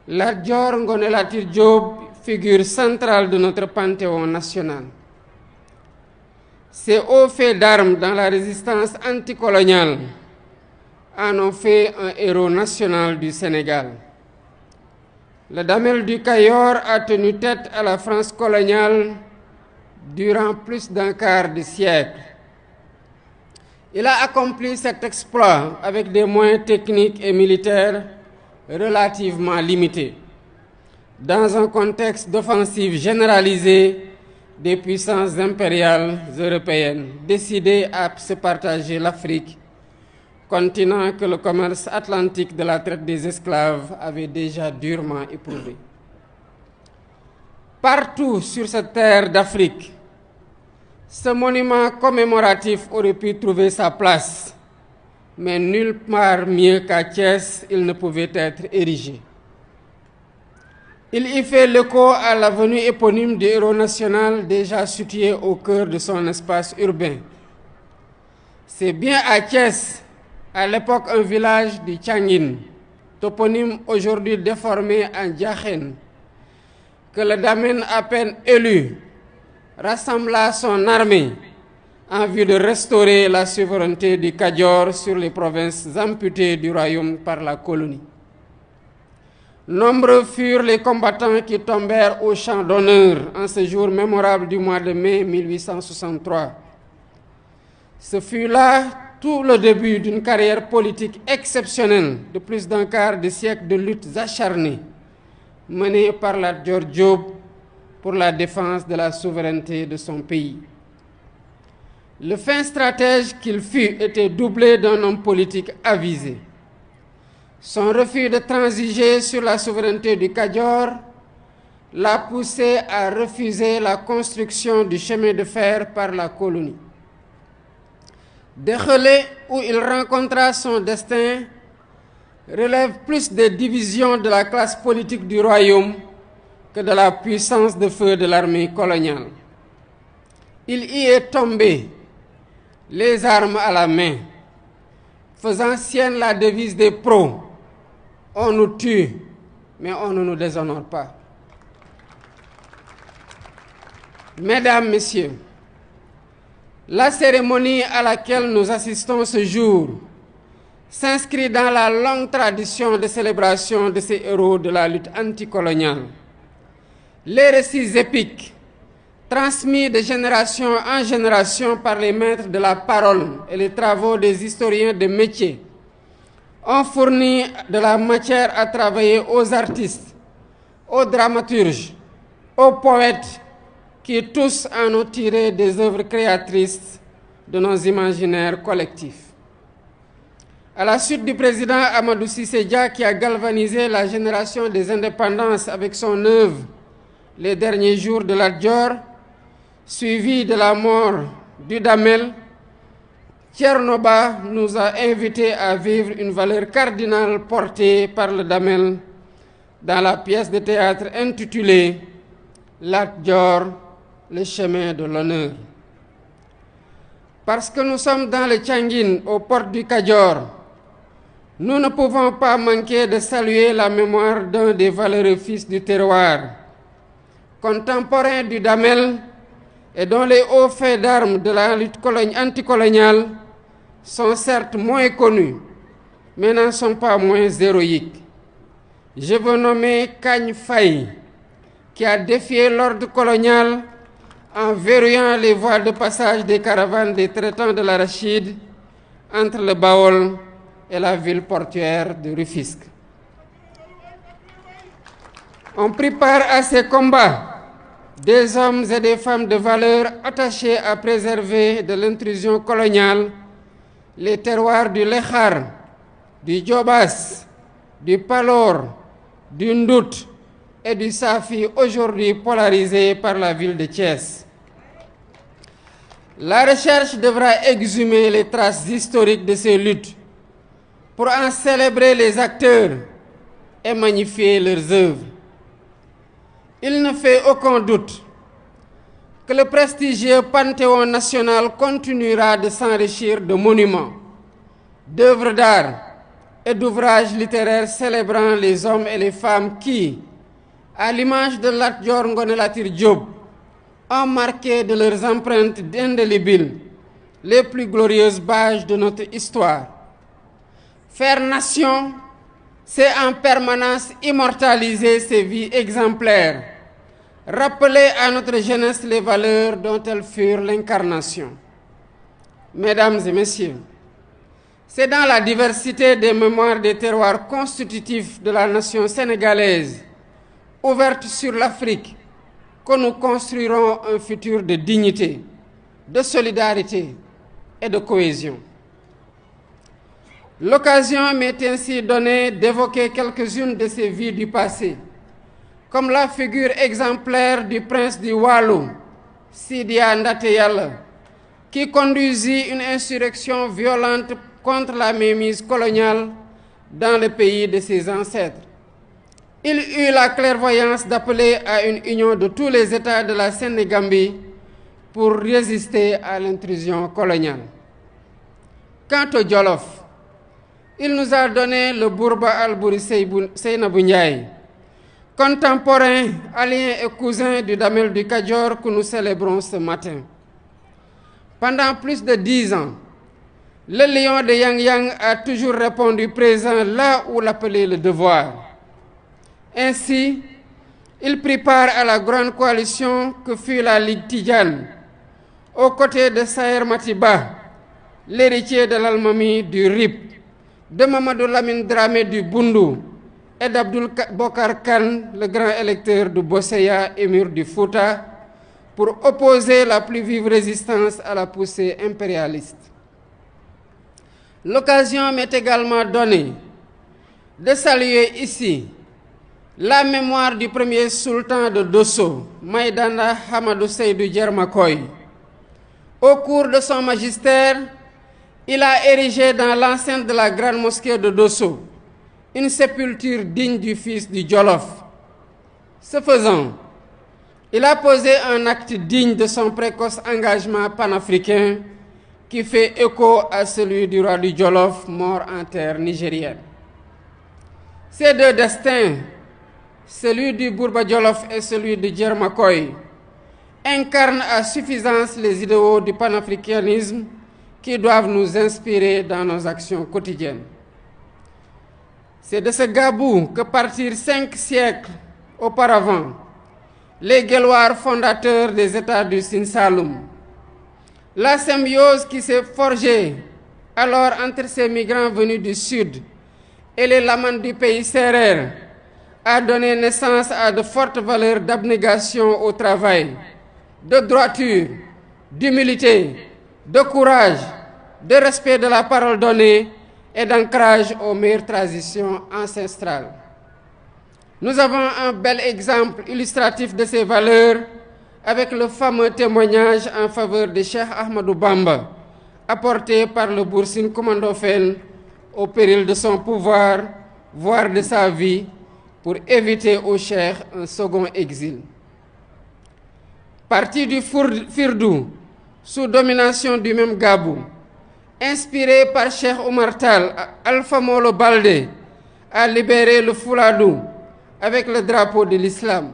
Lat Dior Ngoné Latyr Diop, figure centrale de notre panthéon national. Ces hauts faits d'armes dans la résistance anticoloniale en ont fait un héros national du Sénégal. Le Damel du Cayor a tenu tête à la France coloniale durant plus d'un quart de siècle. Il a accompli cet exploit avec des moyens techniques et militaires relativement limités, dans un contexte d'offensive généralisée des puissances impériales européennes, décidées à se partager l'Afrique, continent que le commerce atlantique de la traite des esclaves avait déjà durement éprouvé. Partout sur cette terre d'Afrique, ce monument commémoratif aurait pu trouver sa place, mais nulle part mieux qu'à Thiès, il ne pouvait être érigé. Il y fait l'écho à l'avenue éponyme du héros national déjà situé au cœur de son espace urbain. C'est bien à Thiès, à l'époque un village du Tchangin, toponyme aujourd'hui déformé en Diakhène, que le Damel à peine élu rassembla son armée en vue de restaurer la souveraineté du Kayor sur les provinces amputées du royaume par la colonie. Nombreux furent les combattants qui tombèrent au champ d'honneur en ce jour mémorable du mois de mai 1863. Ce fut là tout le début d'une carrière politique exceptionnelle de plus d'un quart de siècle de luttes acharnées menée par Lat Dior Diop pour la défense de la souveraineté de son pays. Le fin stratège qu'il fut était doublé d'un homme politique avisé. Son refus de transiger sur la souveraineté du Kayor l'a poussé à refuser la construction du chemin de fer par la colonie. Déchelé, où il rencontra son destin, relève plus des divisions de la classe politique du royaume que de la puissance de feu de l'armée coloniale. Il y est tombé, les armes à la main, faisant sienne la devise des pros: on nous tue, mais on ne nous déshonore pas. Mesdames, Messieurs, la cérémonie à laquelle nous assistons ce jour s'inscrit dans la longue tradition de célébration de ces héros de la lutte anticoloniale. Les récits épiques, transmis de génération en génération par les maîtres de la parole et les travaux des historiens de métier, ont fourni de la matière à travailler aux artistes, aux dramaturges, aux poètes, qui tous en ont tiré des œuvres créatrices de nos imaginaires collectifs. À la suite du président Amadou Cissé Dia, qui a galvanisé la génération des indépendances avec son œuvre Les derniers jours de Lat Dior, suivi de la mort du Damel, Thierno Ba nous a invités à vivre une valeur cardinale portée par le Damel dans la pièce de théâtre intitulée Lat Dior, le chemin de l'honneur. Parce que nous sommes dans le Tchangin, aux portes du Kayor, nous ne pouvons pas manquer de saluer la mémoire d'un des valeureux fils du terroir, contemporain du Damel et dont les hauts faits d'armes de la lutte anticoloniale sont certes moins connus, mais n'en sont pas moins héroïques. Je veux nommer Kagne Faye, qui a défié l'ordre colonial en verrouillant les voies de passage des caravanes des traitants de l'arachide entre le Baol et la ville portuaire de Rufisque. On prit part à ces combats des hommes et des femmes de valeur attachés à préserver de l'intrusion coloniale les terroirs du Lékhar, du Djobas, du Palor, du Ndout et du Safi, aujourd'hui polarisés par la ville de Thiès. La recherche devra exhumer les traces historiques de ces luttes pour en célébrer les acteurs et magnifier leurs œuvres. Il ne fait aucun doute que le prestigieux Panthéon national continuera de s'enrichir de monuments, d'œuvres d'art et d'ouvrages littéraires célébrant les hommes et les femmes qui, à l'image de Lat Dior Ngoné Latyr Diop, ont marqué de leurs empreintes indélébiles les plus glorieuses pages de notre histoire. Faire nation, c'est en permanence immortaliser ces vies exemplaires, rappeler à notre jeunesse les valeurs dont elles furent l'incarnation. Mesdames et messieurs, c'est dans la diversité des mémoires des terroirs constitutifs de la nation sénégalaise, ouverte sur l'Afrique, que nous construirons un futur de dignité, de solidarité et de cohésion. L'occasion m'est ainsi donnée d'évoquer quelques-unes de ces vies du passé, comme la figure exemplaire du prince du Waalo, Sidia Ndaté Yalla, qui conduisit une insurrection violente contre la mainmise coloniale dans le pays de ses ancêtres. Il eut la clairvoyance d'appeler à une union de tous les États de la Sénégambie pour résister à l'intrusion coloniale. Quant au Jolof, il nous a donné le Bourba Alboury Seynabou Ndiaye, contemporain, allié et cousin du Damel du Kadior que nous célébrons ce matin. Pendant plus de 10 ans, le lion de Yang Yang a toujours répondu présent là où l'appelait le devoir. Ainsi, il prit part à la grande coalition que fut la Ligue Tidjane, aux côtés de Saher Matiba, l'héritier de l'Almami du RIP, de Mamadou Lamine Dramé du Bundu et d'Abdoul Bokar Khan, le grand électeur du Bosseya, émir du Fouta, pour opposer la plus vive résistance à la poussée impérialiste. L'occasion m'est également donnée de saluer ici la mémoire du premier sultan de Dosso, Maïdana Hamadou Seydou Djermakoy. Au cours de son magistère, il a érigé dans l'enceinte de la grande mosquée de Dosso une sépulture digne du fils du Jolof. Ce faisant, il a posé un acte digne de son précoce engagement panafricain qui fait écho à celui du roi du Jolof, mort en terre nigérienne. Ces deux destins, celui du Bourba Jolof et celui de Djermakoy, incarnent à suffisance les idéaux du panafricanisme qui doivent nous inspirer dans nos actions quotidiennes. C'est de ce Gabou que partirent 5 siècles auparavant les Guelwaars fondateurs des États du Sine Saloum. La symbiose qui s'est forgée alors entre ces migrants venus du sud et les lamans du pays Sérère a donné naissance à de fortes valeurs d'abnégation au travail, de droiture, d'humilité, de courage, de respect de la parole donnée et d'ancrage aux meilleures traditions ancestrales. Nous avons un bel exemple illustratif de ces valeurs avec le fameux témoignage en faveur de Cheikh Ahmadou Bamba, apporté par le Boursine Komandofène au péril de son pouvoir, voire de sa vie, pour éviter au Cheikh un second exil. Parti du Firdou, sous domination du même Gabou, inspiré par Cheikh Oumar Tall, Alpha Molo Baldé a libéré le Fouladou avec le drapeau de l'islam.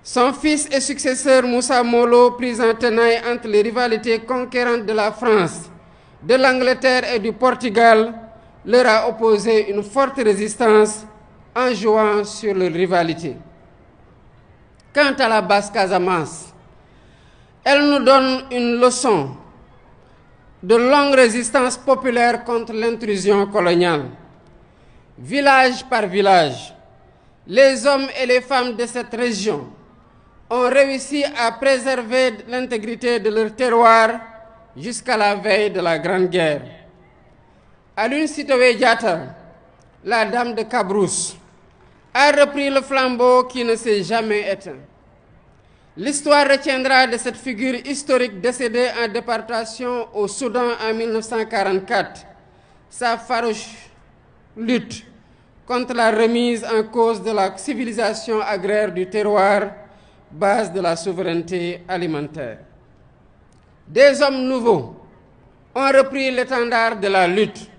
Son fils et successeur Moussa Molo, pris en tenaille entre les rivalités conquérantes de la France, de l'Angleterre et du Portugal, leur a opposé une forte résistance en jouant sur leur rivalité. Quant à la Basse-Casamance, elle nous donne une leçon de longue résistance populaire contre l'intrusion coloniale. Village par village, les hommes et les femmes de cette région ont réussi à préserver l'intégrité de leur terroir jusqu'à la veille de la Grande Guerre. Aline Sitoé Diatta, la dame de Cabrousse, a repris le flambeau qui ne s'est jamais éteint. L'histoire retiendra de cette figure historique décédée en déportation au Soudan en 1944 sa farouche lutte contre la remise en cause de la civilisation agraire du terroir, base de la souveraineté alimentaire. Des hommes nouveaux ont repris l'étendard de la lutte,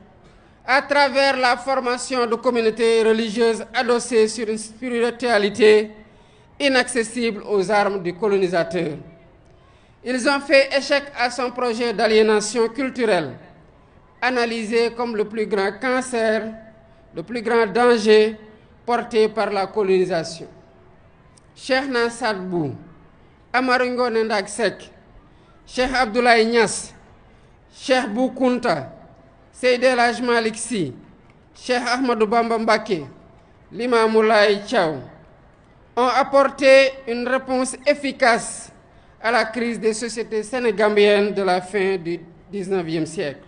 à travers la formation de communautés religieuses adossées sur une spiritualité inaccessible aux armes du colonisateur. Ils ont fait échec à son projet d'aliénation culturelle, analysé comme le plus grand cancer, le plus grand danger porté par la colonisation. Cheikh Nassad Bou, Amadou Ngoné Ndak Seck, Cheikh Abdoulaye Niass, Cheikh Bou Kounta, Seydi El Hadji Malick Sy, Cheikh Ahmadou Bamba Mbacké, Limamou Laye Thiaw ont apporté une réponse efficace à la crise des sociétés sénégambiennes de la fin du XIXe siècle.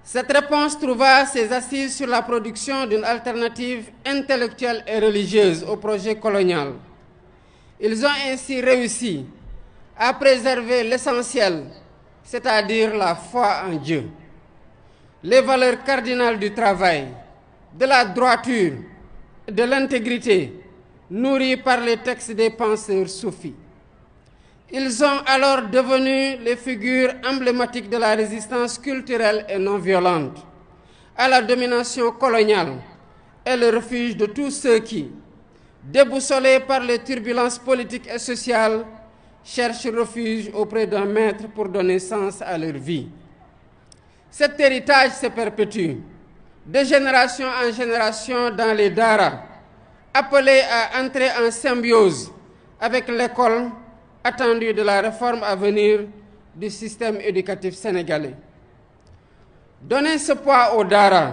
Cette réponse trouva ses assises sur la production d'une alternative intellectuelle et religieuse au projet colonial. Ils ont ainsi réussi à préserver l'essentiel, c'est-à-dire la foi en Dieu, les valeurs cardinales du travail, de la droiture, de l'intégrité, nourries par les textes des penseurs soufis. Ils sont alors devenus les figures emblématiques de la résistance culturelle et non violente à la domination coloniale et le refuge de tous ceux qui, déboussolés par les turbulences politiques et sociales, cherchent refuge auprès d'un maître pour donner sens à leur vie. Cet héritage se perpétue de génération en génération dans les daras, appelés à entrer en symbiose avec l'école attendue de la réforme à venir du système éducatif sénégalais. Donner ce poids aux daras,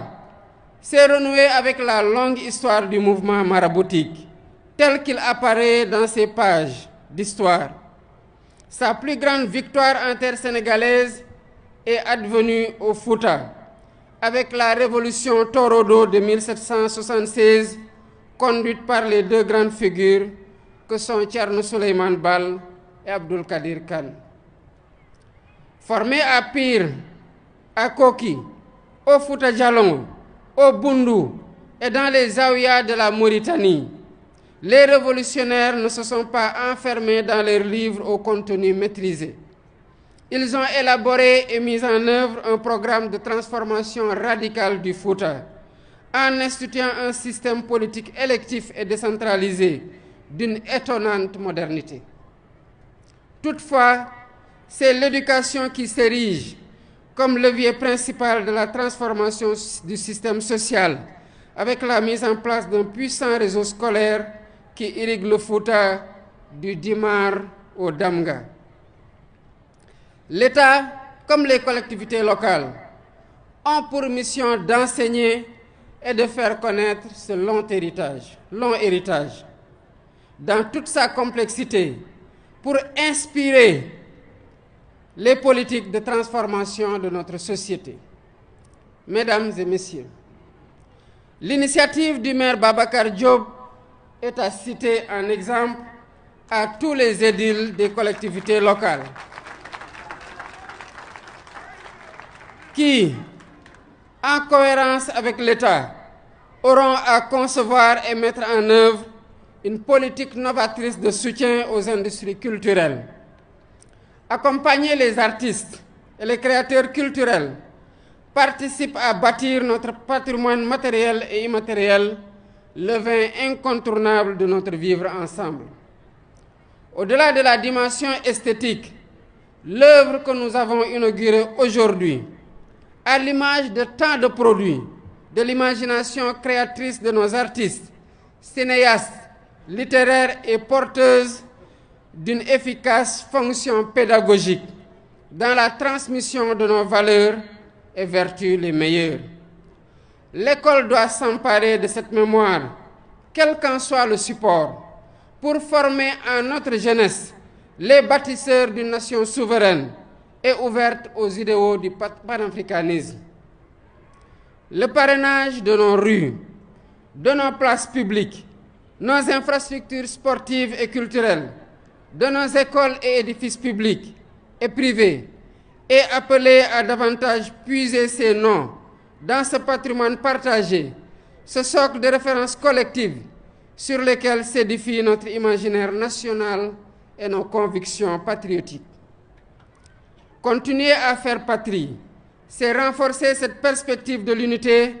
c'est renouer avec la longue histoire du mouvement maraboutique, tel qu'il apparaît dans ces pages d'histoire. Sa plus grande victoire en terre sénégalaise est advenue au Fouta, avec la révolution Torodo de 1776, conduite par les deux grandes figures que sont Thierno Souleymane Baal et Abdoul Kadir Kane. Formés à Pire, à Koki, au Fouta Djallon, au Bundu et dans les Zaouïas de la Mauritanie, les révolutionnaires ne se sont pas enfermés dans leurs livres au contenu maîtrisé. Ils ont élaboré et mis en œuvre un programme de transformation radicale du Fouta, en instituant un système politique électif et décentralisé d'une étonnante modernité. Toutefois, c'est l'éducation qui s'érige comme levier principal de la transformation du système social, avec la mise en place d'un puissant réseau scolaire qui irrigue le Fouta du Dimar au Damga. L'État, comme les collectivités locales, ont pour mission d'enseigner et de faire connaître ce long héritage, dans toute sa complexité, pour inspirer les politiques de transformation de notre société. Mesdames et messieurs, l'initiative du maire Babacar Diop est à citer en exemple à tous les édiles des collectivités locales qui, en cohérence avec l'État, auront à concevoir et mettre en œuvre une politique novatrice de soutien aux industries culturelles. Accompagner les artistes et les créateurs culturels participe à bâtir notre patrimoine matériel et immatériel, le vin incontournable de notre vivre ensemble. Au-delà de la dimension esthétique, l'œuvre que nous avons inaugurée aujourd'hui, à l'image de tant de produits, de l'imagination créatrice de nos artistes, cinéastes, littéraires et porteuses d'une efficace fonction pédagogique dans la transmission de nos valeurs et vertus les meilleures. L'école doit s'emparer de cette mémoire, quel qu'en soit le support, pour former en notre jeunesse les bâtisseurs d'une nation souveraine et ouverte aux idéaux du panafricanisme. Le parrainage de nos rues, de nos places publiques, nos infrastructures sportives et culturelles, de nos écoles et édifices publics et privés est appelé à davantage puiser ses noms dans ce patrimoine partagé, ce socle de référence collective sur lesquels s'édifie notre imaginaire national et nos convictions patriotiques. Continuer à faire patrie, c'est renforcer cette perspective de l'unité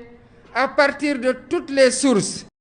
à partir de toutes les sources